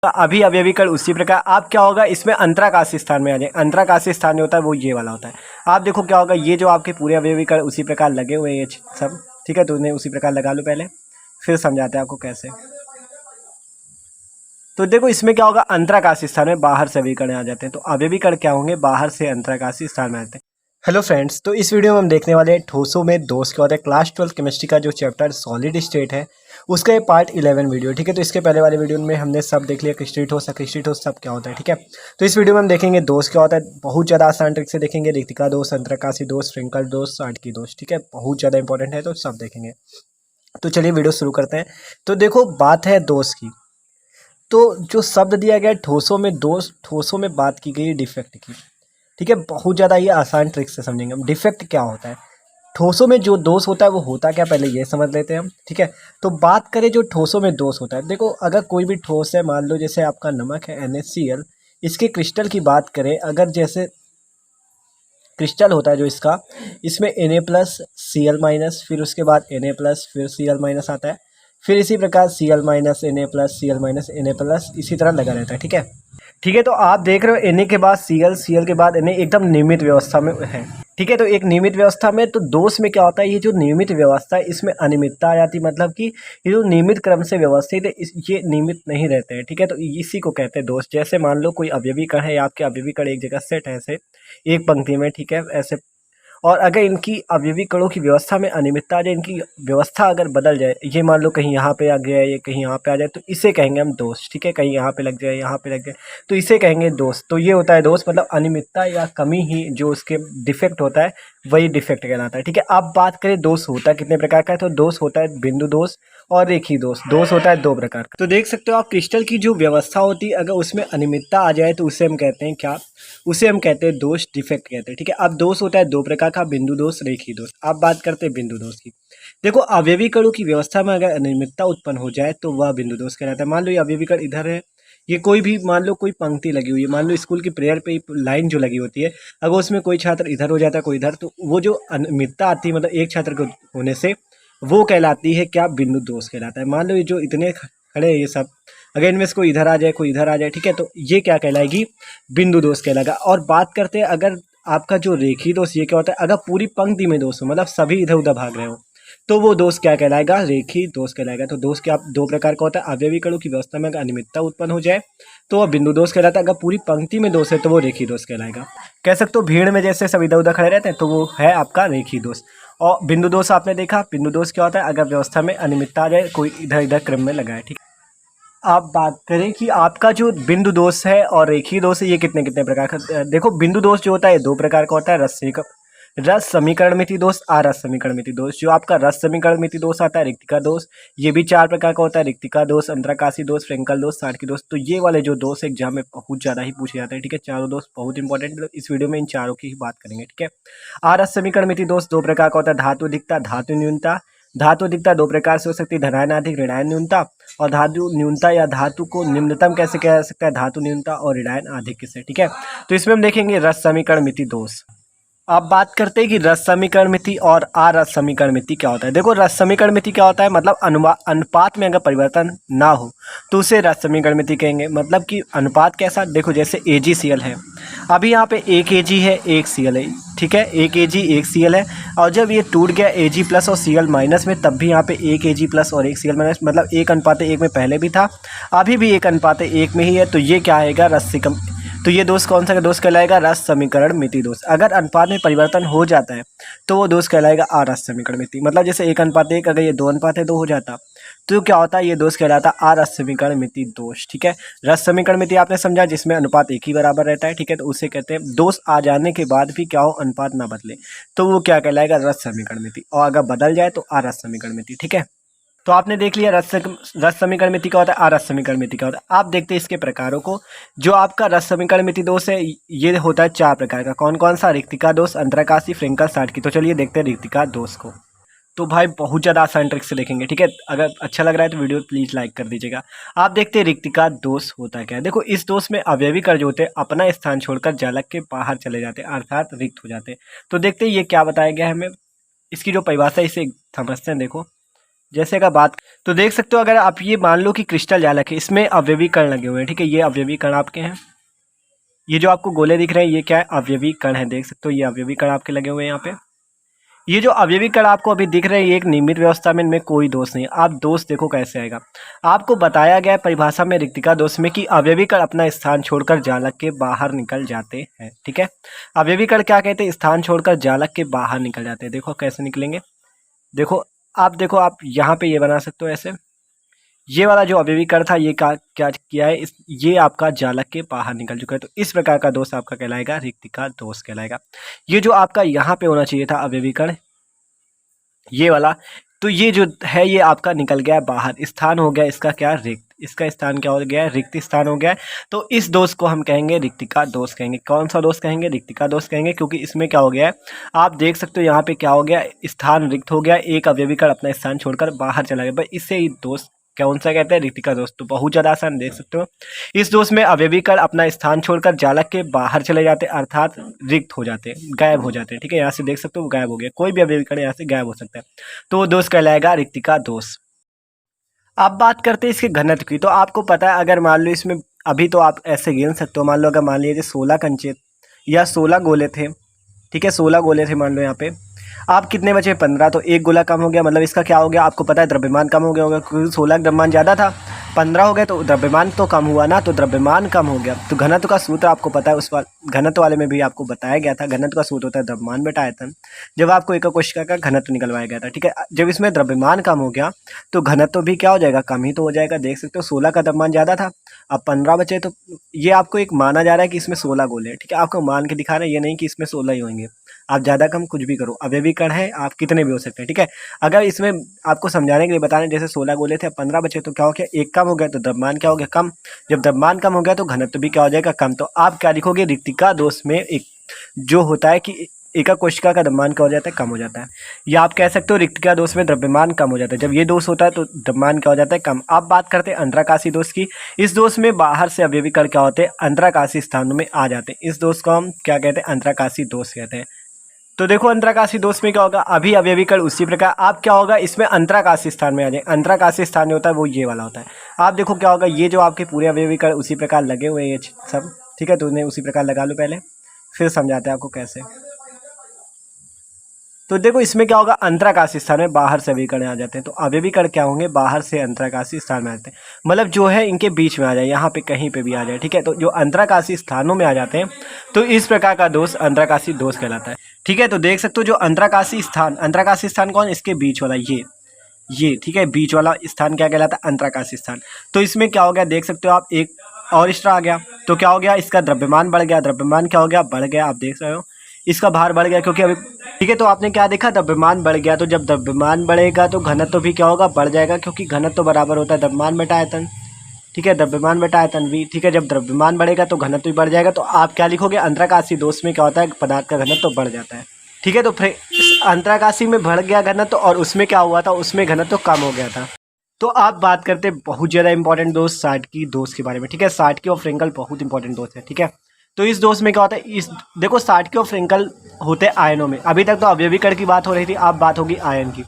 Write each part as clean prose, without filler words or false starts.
अभी अवयवी कण उसी प्रकार आप क्या होगा इसमें अंतराकाशी स्थान में आ जाए। अंतराकाशी स्थान जो होता है वो ये वाला होता है। आप देखो क्या होगा, ये जो आपके पूरे अवयवी कण उसी प्रकार लगे हुए हैं ये सब, ठीक है। तो उन्हें उसी प्रकार लगा लो पहले, फिर समझाते हैं आपको कैसे। तो देखो इसमें क्या होगा, अंतराकाशी स्थान में बाहर से अवयवी कण आ जाते हैं। तो अवयवी कण क्या होंगे, बाहर से अंतराकाशी स्थान में आते हैं। हेलो फ्रेंड्स, तो इस वीडियो में हम देखने वाले हैं ठोसों में दोष क्या होता है। क्लास 12 केमिस्ट्री का जो चैप्टर सॉलिड स्टेट है उसका ये पार्ट 11 वीडियो, ठीक है। तो इसके पहले वाले वीडियो में हमने सब देख लिया, क्रिस्टल ठोस सब क्या होता है, ठीक है। तो इस वीडियो में हम देखेंगे दोष क्या होता है, बहुत ज़्यादा आसान ट्रिक से देखेंगे। रिक्तिका दोष, अंतराकाशी दोष, फ्रिंकल दोष, साटकी दोष, ठीक है। बहुत ज़्यादा इंपॉर्टेंट है, तो सब देखेंगे। तो चलिए वीडियो शुरू करते हैं। तो देखो बात है दोष की, तो जो शब्द दिया गया है ठोसों में दोष, ठोसों में बात की गई डिफेक्ट की, ठीक है। बहुत ज़्यादा ये आसान ट्रिक से समझेंगे हम। डिफेक्ट क्या होता है, ठोसों में जो दोष होता है वो होता क्या, पहले ये समझ लेते हैं हम, ठीक है। तो बात करें जो ठोसों में दोष होता है, देखो अगर कोई भी ठोस है, मान लो जैसे आपका नमक है NaCl, इसके क्रिस्टल की बात करें, अगर जैसे क्रिस्टल होता है जो इसका, इसमें Na+Cl-, फिर उसके बाद Na+, फिर Cl- आता है, फिर इसी प्रकार Cl-, Na+, Cl-, Na+, इसी तरह लगा रहता है, ठीक है। ठीक है, तो आप देख रहे हो Na के बाद Cl, Cl के बाद Na एकदम नियमित व्यवस्था में है, ठीक है। तो एक नियमित व्यवस्था में, तो दोष में क्या होता है, ये जो नियमित व्यवस्था है इसमें अनियमितता आ जाती है, मतलब कि ये जो नियमित क्रम से व्यवस्थित है ये नियमित नहीं रहते हैं, ठीक है। तो इसी को कहते हैं दोष। जैसे मान लो कोई अवयवी कण है, आपके अवयवी कण एक जगह सेट है ऐसे एक पंक्ति में, ठीक है, ऐसे, और अगर इनकी अवयवी कणों की व्यवस्था में अनियमितता आ जाए, इनकी व्यवस्था अगर बदल जाए, ये मान लो कहीं यहाँ पे आ गया, ये कहीं यहाँ पे आ जाए, तो इसे कहेंगे हम दोष, ठीक है। कहीं यहाँ पे लग जाए, यहाँ पे लग जाए, तो इसे कहेंगे दोष। तो ये होता है दोष, मतलब अनियमितता या कमी ही जो उसके डिफेक्ट होता है वही डिफेक्ट कहलाता है, ठीक है। अब बात करें दोष होता है कितने प्रकार का है, तो दोष होता है बिंदु दोष और रेखीय दोष। दोष होता है 2 प्रकार का। तो देख सकते हो आप, क्रिस्टल की जो व्यवस्था होती है अगर उसमें अनियमितता आ जाए तो उसे हम कहते हैं क्या, उसे हम कहते हैं दोष, डिफेक्ट कहते हैं, ठीक है। अब दोष होता है 2 प्रकार का, बिंदु दोष, रेखीय दोष। अब बात करते हैं बिंदु दोष की। देखो अवयवी कणों की व्यवस्था में अगर अनियमितता उत्पन्न हो जाए तो वह बिंदु दोष कहलाता है। मान लो ये अवयवी कण इधर है, ये कोई भी मान लो कोई पंक्ति लगी हुई है, मान लो स्कूल की प्रेयर पे लाइन जो लगी होती है, अगर उसमें कोई छात्र इधर हो जाता है कोई इधर, तो वो जो अनियमितता आती है, मतलब एक छात्र को होने से, वो कहलाती है क्या, बिंदु दोष कहलाता है। मान लो ये जो इतने खड़े हैं ये सब, अगर इनमें से कोई इधर आ जाए कोई इधर आ जाए, ठीक है, तो ये क्या कहलाएगी, बिंदु दोष कहलाएगा। और बात करते हैं अगर आपका जो रेखीय दोष, ये क्या होता है, अगर पूरी पंक्ति में दोष हो, मतलब सभी इधर उधर भाग रहे हो, तो वो दोष क्या कहलाएगा, रेखीय दोष कहलाएगा। तो दोष क्या 2 प्रकार का होता है, अवयवी कणों की व्यवस्था में अगर अनियमितता उत्पन्न हो जाए तो वह बिंदु दोष कहलाता है, अगर पूरी पंक्ति में दोष है तो वो रेखीय दोष कहलाएगा। कह सकते हो भीड़ में जैसे सब इधर उधर खड़े रहते हैं तो वो है आपका रेखीय दोष। और बिंदु दोष आपने देखा, बिंदु दोष क्या होता है, अगर व्यवस्था में अनियमितता आ जाए, कोई इधर इधर क्रम में लगा है, ठीक है। आप बात करें कि आपका जो बिंदु दोष है और रेखीय दोष है ये कितने कितने प्रकार का, देखो बिंदु दोष जो होता है 2 प्रकार का होता है, रस समीकरण मिति दोष, रस समीकरण मिति दोष। जो आपका रस समीकरण मिति दोष आता है, रिक्तिका दोष, ये भी 4 प्रकार का होता है, रिक्तिका दोष, अंतराकाशी दोष, फ्रेंकल दोष, साटकी दोष। तो ये वाले जो दोष एग्जाम में बहुत ज़्यादा ही पूछे जाते हैं, ठीक है। चारों दोष बहुत इंपॉर्टेंट, इस वीडियो में इन चारों की ही बात करेंगे, ठीक है। रस समीकरण मिति दोष 2 प्रकार का होता है, धातु अधिकता, धातु न्यूनता। धातु अधिकता 2 प्रकार से हो सकती है, धनायन अधिक, ऋणायन न्यूनता। और धातु न्यूनता या धातु को निम्नतम कैसे कहा जा सकता है, धातु न्यूनता और ऋणायन अधिक से, ठीक है। तो इसमें हम देखेंगे रस समीकरण मिति दोष। अब बात करते हैं कि रस समीकरण मिति और अरस समीकरण मिति क्या होता है। देखो रस समीकरण मिति क्या होता है, मतलब अनुपात में अगर परिवर्तन ना हो तो उसे रस समीकरण मिति कहेंगे। मतलब कि अनुपात कैसा, देखो जैसे AgCl है, अभी यहाँ पे 1 Ag है 1 Cl है, ठीक है, 1 Ag 1 Cl है, और जब ये टूट गया Ag प्लस और Cl माइनस में, तब भी यहाँ पे 1 Ag प्लस और 1 Cl माइनस, मतलब 1:1 में पहले भी था, अभी भी 1:1 में ही है। तो ये क्या आएगा, तो ये दोष कौन सा दोष कहलाएगा, रस समीकरण मिति दोष। अगर अनुपात में परिवर्तन हो जाता है तो वो दोष कहलाएगा अरस समीकरण मिति। मतलब जैसे 1:1, अगर ये 2:2 हो जाता तो क्या होता है, ये दोष कहलाता है अरस समीकरण मिति दोष, ठीक है। रस समीकरण मिति आपने समझा, जिसमें अनुपात एक ही बराबर रहता है, ठीक है। तो उसे कहते हैं दोष आ जाने के बाद भी क्या हो, अनुपात ना बदले, तो वो क्या कहलाएगा, रस समीकरण मिति। और अगर बदल जाए तो अरस समीकरण मिति, ठीक है। तो आपने देख लिया रस समीकरण मिति क्या होता है, अरस समीकरण मिति क्या होता है। आप देखते हैं इसके प्रकारों को। जो आपका रस समीकरण मिति दोष है ये होता है 4 प्रकार का, कौन कौन सा, रिक्तिका दोष, अंतराकाशी, फ्रेंकल, साटकी। तो चलिए देखते हैं रिक्तिका दोष को। तो भाई बहुत ज़्यादा आसान ट्रिक से देखेंगे, ठीक है। अगर अच्छा लग रहा है तो वीडियो प्लीज़ लाइक कर दीजिएगा। आप देखते हैं रिक्तिका दोष होता क्या है। देखो इस दोष में अवयवी कण जो होते हैं अपना स्थान छोड़कर जालक के बाहर चले जाते हैं, अर्थात रिक्त हो जाते हैं। तो देखते हैं ये क्या बताया गया है हमें, इसकी जो परिभाषा है इसे समझते हैं। देखो जैसे अगर बात तो देख सकते हो, अगर आप ये मान लो कि क्रिस्टल जालक है, इसमें अवयवी कण लगे हुए हैं, ठीक है, ये अवयवी कण आपके हैं। ये जो आपको गोले दिख रहे हैं ये क्या है, अवयवी कण है, देख सकते हो ये अवयवी कण आपके लगे हुए हैं यहाँ पे। ये जो अवयवी कण आपको अभी दिख रहे हैं ये एक नियमित व्यवस्था में, इनमें कोई दोष नहीं है। आप दोष देखो कैसे आएगा, आपको बताया गया है परिभाषा में रिक्तिका दोष में कि अवयवी कण अपना स्थान छोड़कर जालक के बाहर निकल जाते हैं, ठीक है। अवयवी कण क्या कहते हैं, स्थान छोड़कर जालक के बाहर निकल जाते हैं। देखो कैसे निकलेंगे, देखो आप यहाँ पे ये बना सकते हो ऐसे, ये वाला जो अवयवी कण था ये क्या किया है, ये आपका जालक के बाहर निकल चुका है, तो इस प्रकार का दोष आपका कहलाएगा रिक्तिका दोष कहलाएगा। ये जो आपका यहाँ पे होना चाहिए था अवयवी कण, ये वाला, तो ये जो है ये आपका निकल गया है बाहर, स्थान हो गया इसका क्या, रिक्त, इसका स्थान क्या हो गया है, रिक्त स्थान हो गया है। तो इस दोष को हम कहेंगे रिक्तिका दोष कहेंगे। कौन सा दोष कहेंगे, रिक्तिका दोष कहेंगे, क्योंकि इसमें क्या हो गया है, आप देख सकते हो यहाँ पे क्या हो गया, स्थान रिक्त हो गया, एक अवयवी कण अपना स्थान छोड़कर बाहर चला गया, बस इससे ही दोष कौन सा कहते हैं, रिक्तिका दोष। तो बहुत ज़्यादा आसान, देख सकते हो इस दोष में अवयवी कण अपना स्थान छोड़कर जालक के बाहर चले जाते हैं, अर्थात रिक्त हो जाते हैं, गायब हो जाते हैं, ठीक है। यहाँ से देख सकते हो गायब हो गया, कोई भी अवयवी कण यहाँ से गायब हो सकता है, तो वो दोष कहलाएगा रिक्तिका दोष। अब बात करते हैं इसके घनत्व की। तो आपको पता है अगर मान लो इसमें, अभी तो आप ऐसे गिन सकते हो, मान लो अगर मान लीजिए 16 कंचे या 16 गोले थे, ठीक है, 16 गोले थे मान लो यहाँ पे, आप कितने बचे, 15, तो एक गोला कम हो गया, मतलब इसका क्या हो गया, आपको पता है द्रव्यमान कम हो गया होगा, क्योंकि 16 द्रव्यमान ज़्यादा था, 15 हो गए तो द्रव्यमान तो कम हुआ ना, तो द्रव्यमान कम हो गया। तो घनत्व का सूत्र आपको पता है, उस घनत्व वाले में भी आपको बताया गया था, घनत्व का सूत्र होता है द्रव्यमान बटा आयतन, जब आपको एक कोशिका का घनत्व निकलवाया गया था, ठीक है। जब इसमें द्रव्यमान कम हो गया तो घनत्व भी क्या हो जाएगा, कम ही तो हो जाएगा। देख सकते हो 16 का द्रव्यमान ज़्यादा था, अब 15 बचे, तो ये आपको एक माना जा रहा है कि इसमें 16 गोले हैं, ठीक है, आपको मान के दिखा रहे हैं, ये नहीं कि इसमें 16 ही होंगे, आप ज़्यादा कम कुछ भी करो, अवयवी कण है, आप कितने भी हो सकते हैं, ठीक है। अगर इसमें आपको समझाने के लिए बता रहे हैं, जैसे 16 गोले थे, 15 बचे, तो क्या हो गया, एक कम हो गया, तो द्रव्यमान क्या हो गया, कम। जब द्रव्यमान कम हो गया तो घनत्व भी क्या हो जाएगा, कम। तो आप क्या लिखोगे, रिक्तिका दोष में एक जो होता है कि एका कोशिका का द्रव्यमान क्या हो जाता है, कम हो जाता है, या आप कह सकते हो रिक्तिका दोष में द्रव्यमान कम हो जाता है। जब ये दोष होता है तो द्रव्यमान क्या हो जाता है, कम। आप बात करते हैं अंतराकाशी दोष की। इस दोष में बाहर से अवयवी कण क्या होते हैं, अंतराकाशी स्थानों में आ जाते हैं। इस दोष को हम क्या कहते हैं, अंतराकाशी दोष कहते हैं। तो देखो अंतराकाशी दोष में क्या होगा, अभी अवयवी कण उसी प्रकार, आप क्या होगा, इसमें अंतराकाशी स्थान में आ जाए। अंतराकाशी स्थान जो होता है वो ये वाला होता है। आप देखो क्या होगा, ये जो आपके पूरे अवयवी कण उसी प्रकार लगे हुए हैं ये सब, ठीक है, तो उन्हें उसी प्रकार लगा लो पहले, फिर समझाते हैं आपको कैसे। तो देखो इसमें क्या होगा, अंतराकाशी स्थान में बाहर से अवयवी कण आ जाते हैं, तो अवयवी कण क्या होंगे, बाहर से अंतराकाशी स्थान में आ जाते हैं, मतलब जो है इनके बीच में आ जाए, यहाँ पे कहीं पे भी आ जाए, ठीक है। तो जो अंतराकाशी स्थानों में आ जाते हैं तो इस प्रकार का दोष अंतराकाशी दोष कहलाता है, ठीक है। तो देख सकते हो जो अंतराकाशी स्थान कौन, इसके बीच वाला ये ठीक है, बीच वाला स्थान क्या कहलाता है, अंतराकाशी स्थान। तो इसमें क्या हो गया, देख सकते हो आप, एक और एक्स्ट्रा आ गया, तो क्या हो गया, इसका द्रव्यमान बढ़ गया, द्रव्यमान क्या हो गया, बढ़ गया, आप देख रहे हो इसका भार बढ़ गया, क्योंकि अभी, ठीक है। तो आपने क्या देखा, द्रव्यमान बढ़ गया, तो जब द्रव्यमान बढ़ेगा तो घनत्व भी क्या होगा, बढ़ जाएगा, क्योंकि घनत्व बराबर होता है द्रव्यमान बटा आयतन, ठीक है, द्रव्यमान बटा आयतन भी, ठीक है। जब द्रव्यमान बढ़ेगा तो घनत्व भी बढ़ जाएगा, तो आप क्या लिखोगे, अंतराकाशी दोष में क्या होता है, पदार्थ का घनत्व बढ़ जाता है, ठीक है। तो फिर अंतराकाशी में बढ़ गया घनत्व, और उसमें क्या हुआ था, उसमें घनत्व कम हो गया था। तो आप बात करते हैं बहुत ज़्यादा इंपॉर्टेंट दोष, साटकी दोष के बारे में, ठीक है। साटकी और फ्रेंकल बहुत इंपॉर्टेंट दोष है, ठीक है। तो इस दोष में क्या होता है, इस देखो साटकी और फ्रेंकल होते हैं आयनों में। अभी तक तो अवयवी कण की बात हो रही थी, अब बात होगी आयन की।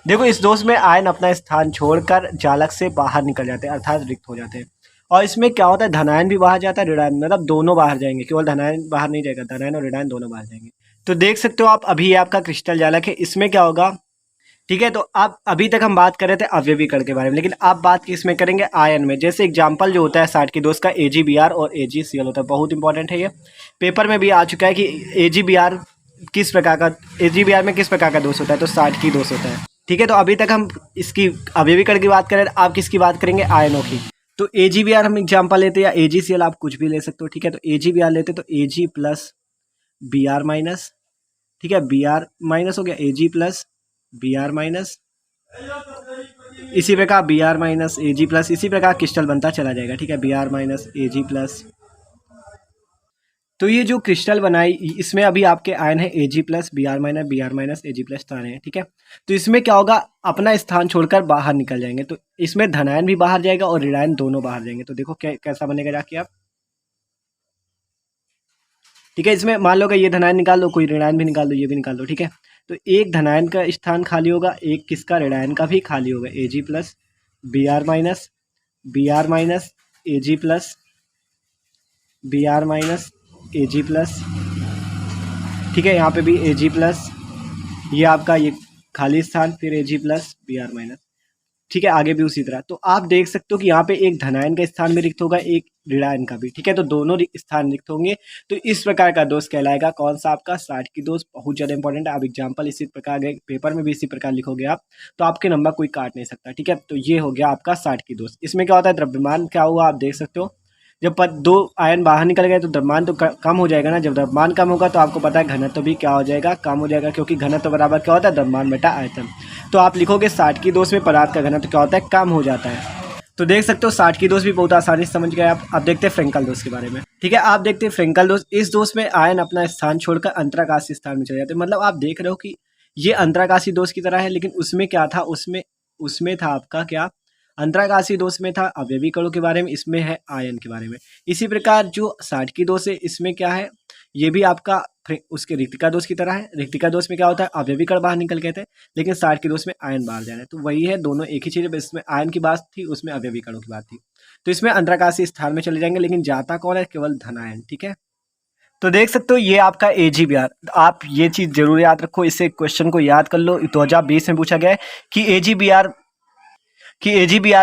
देखो इस दोष में आयन अपना स्थान छोड़कर जालक से बाहर निकल जाते हैं, अर्थात रिक्त हो जाते हैं। और इसमें क्या होता है, धनायन भी बाहर जाता है, ऋणायन, मतलब दोनों बाहर जाएंगे, केवल धनायन बाहर नहीं जाएगा, धनायन और ऋणायन दोनों बाहर जाएंगे। तो देख सकते हो आप, अभी ये आपका क्रिस्टल जालक है, इसमें क्या होगा, ठीक है। तो आप अभी तक हम बात कर रहे थे अवयवी कण के बारे में, लेकिन आप बात किसमें करेंगे, आयन में। जैसे एग्जांपल जो होता है साटकी दोष का, AgBr और AgCl होता है, बहुत इंपॉर्टेंट है ये, पेपर में भी आ चुका है कि AgBr किस प्रकार का, AgBr में किस प्रकार का दोष होता है, तो साटकी दोष होता है, ठीक है। तो अभी तक हम इसकी अवयवी कण की बात कर रहे थे, आप किसकी बात करेंगे, आयनों की। तो AgBr हम एग्जाम्पल लेते हैं, या AgCl आप कुछ भी ले सकते हो, ठीक है। तो AgBr लेते तो Ag प्लस Br माइनस, ठीक है, Br माइनस हो गया, Ag प्लस Br माइनस, इसी प्रकार Br माइनस Ag प्लस, इसी प्रकार क्रिस्टल बनता चला जाएगा, ठीक है, Br माइनस Ag प्लस। तो ये जो क्रिस्टल बनाई, इसमें अभी आपके आयन है Ag plus Br minus Ag plus स्थान है, ठीक है। तो इसमें क्या होगा, अपना स्थान छोड़कर बाहर निकल जाएंगे, तो इसमें धनायन भी बाहर जाएगा और ऋणायन दोनों बाहर जाएंगे। तो देखो कैसा बनेगा जाके आप, ठीक है। इसमें मान लो कि ये धनायन निकाल दो, कोई ऋणायन भी निकाल दो, ये भी निकाल दो, ठीक है। तो एक धनायन का स्थान खाली होगा, एक किसका ऋणायन का भी खाली होगा, Ag plus Br minus Ag plus Br minus Ag plus, ठीक है। यहाँ पे भी Ag प्लस, ये आपका ये खाली स्थान, फिर Ag प्लस Br माइनस, ठीक है। आगे भी उसी तरह। तो आप देख सकते हो कि यहाँ पे एक धनायन का स्थान भी रिक्त होगा, एक ऋणायन का भी, ठीक है। तो दोनों स्थान रिक्त होंगे। तो इस प्रकार का दोष कहलाएगा कौन सा, आपका साटकी दोष। बहुत ज़्यादा इंपॉर्टेंट है। आप एग्जाम्पल इसी प्रकार गए पेपर में भी इसी प्रकार लिखोगे आप, तो आपके नंबर कोई काट नहीं सकता, ठीक है। तो ये हो गया आपका साटकी दोष। इसमें क्या होता है, द्रव्यमान क्या हुआ आप देख सकते हो, जब दो आयन बाहर निकल गए तो द्रव्यमान तो कम हो जाएगा ना। जब द्रव्यमान कम होगा तो आपको पता है घनत्व भी क्या हो जाएगा, कम हो जाएगा, क्योंकि घनत्व बराबर क्या होता है, द्रव्यमान बटा आयतन। तो आप लिखोगे साटकी दोष में पदार्थ का घनत्व क्या होता है, कम हो जाता है। तो देख सकते हो साटकी दोष भी बहुत आसानी से समझ गए आप। अब देखते हैं फ्रेंकल दोष के बारे में, ठीक है। आप देखते हैं फ्रेंकल दोष। इस दोष में आयन अपना स्थान छोड़कर अंतराकाशीय स्थान में चले जाते हैं। मतलब आप देख रहे हो कि ये अंतराकाशीय दोष की तरह है, लेकिन उसमें क्या था, उसमें था आपका क्या, अंतराकाशीय दोष में था अवयवी कणों के बारे में, इसमें है आयन के बारे में। इसी प्रकार जो साटकी दोष है, इसमें क्या है, ये भी आपका उसके रिक्तिका दोष की तरह है। रिक्तिका दोष में क्या होता है, अवयवी कण बाहर निकल गए थे, लेकिन साटकी दोष में आयन बाहर जा रहे हैं। तो वही है, दोनों एक ही चीज है। इसमें आयन की बात थी, उसमें अवयवी कणों की बात थी। तो इसमें अंतराकाशीय स्थान में चले जाएंगे, लेकिन जाता कौन है, केवल धनायन, ठीक है। तो देख सकते हो ये आपका AgBr, आप ये चीज जरूर याद रखो, इसे क्वेश्चन को याद कर लो। 2020 में पूछा गया है कि AgBr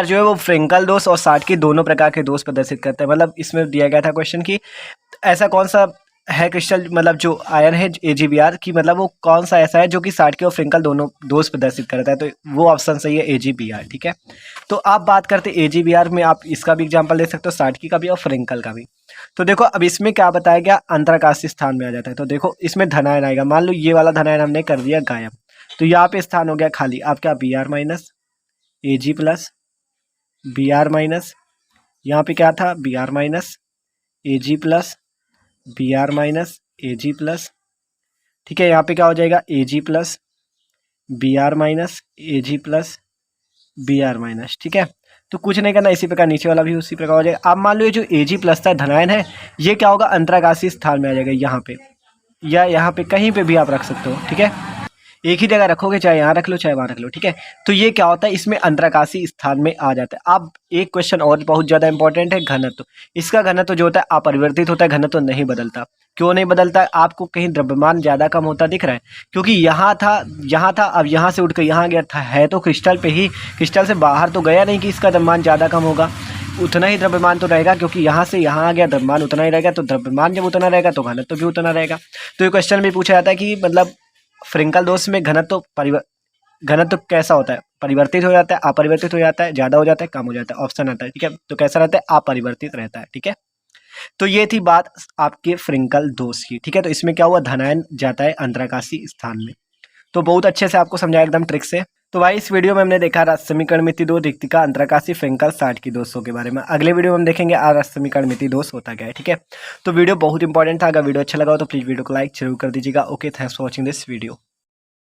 जो है वो फ्रेंकल दोष और साटकी दोनों प्रकार के दोष प्रदर्शित करता है। मतलब इसमें दिया गया था क्वेश्चन कि ऐसा कौन सा है क्रिस्टल, मतलब जो आयन है AgBr की, मतलब वो कौन सा ऐसा है जो कि साटकी और फ्रेंकल दोनों दोष प्रदर्शित करता है। तो वो ऑप्शन सही है AgBr, ठीक है। तो आप बात करते हैं AgBr में, आप इसका भी एग्जाम्पल दे सकते हो, साटकी का भी और फ्रेंकल का भी। तो देखो अब इसमें क्या बताया गया, अंतराकाशीय स्थान में आ जाता है। तो देखो इसमें धनायन आएगा, मान लो ये वाला धनायन हमने कर दिया गायब, तो यहाँ पे स्थान हो गया खाली। आपका Br minus Ag plus Br minus, यहाँ पे क्या था, Br minus Ag plus Br minus Ag plus, ठीक है। यहाँ पे क्या हो जाएगा, Ag plus Br minus Ag plus Br minus, ठीक है। तो कुछ नहीं करना, इसी प्रकार नीचे वाला भी उसी प्रकार हो जाएगा। अब मान लो ये जो Ag प्लस था धनायन है, ये क्या होगा, अंतराकाशीय स्थान में आ जाएगा, यहाँ पे या यहाँ पे कहीं पे भी आप रख सकते हो, ठीक है। एक ही जगह रखोगे, चाहे यहाँ रख लो चाहे वहाँ रख लो, ठीक है। तो ये क्या होता है, इसमें अंतराकाशीय स्थान में आ जाता है। अब एक क्वेश्चन और बहुत ज़्यादा इंपॉर्टेंट है, घनत्व। इसका घनत्व जो होता है अपरिवर्तित होता है, घनत्व नहीं बदलता। क्यों नहीं बदलता है, आपको कहीं द्रव्यमान ज़्यादा कम होता दिख रहा है, क्योंकि यहाँ था अब यहाँ से उठकर यहाँ गया था, है तो क्रिस्टल पे ही, क्रिस्टल से बाहर तो गया नहीं कि इसका द्रव्यमान ज़्यादा कम होगा। उतना ही द्रव्यमान तो रहेगा, क्योंकि यहाँ से यहाँ आ गया, द्रव्यमान उतना ही रहेगा। तो द्रव्यमान जब उतना रहेगा तो घनत्व भी उतना रहेगा। तो ये क्वेश्चन भी पूछा जाता है कि मतलब फ्रेंकल दोष में घनत्व कैसा होता है, परिवर्तित हो जाता है, अपरिवर्तित हो जाता है, ज्यादा हो जाता है, कम हो जाता है, ऑप्शन आता है, ठीक है। तो कैसा रहता है, अपरिवर्तित रहता है, ठीक है। तो ये थी बात आपके फ्रेंकल दोष की, ठीक है। तो इसमें क्या हुआ, धनायन जाता है अंतराकाशीय स्थान में। तो बहुत अच्छे से आपको समझाया एकदम ट्रिक से। तो भाई इस वीडियो में हमने देखा समीकरण मिति दो, रिक्तिका, अंतराकाशीय, फ्रेंकल, साटकी दोषों के बारे में। अगले वीडियो में हम देखेंगे समीकरण मिति दोष होता क्या है, ठीक है। तो वीडियो बहुत इंपॉर्टेंट था। अगर वीडियो अच्छा लगा हो तो प्लीज वीडियो को लाइक जरूर कर दीजिएगा। Okay, thanks for watching this video.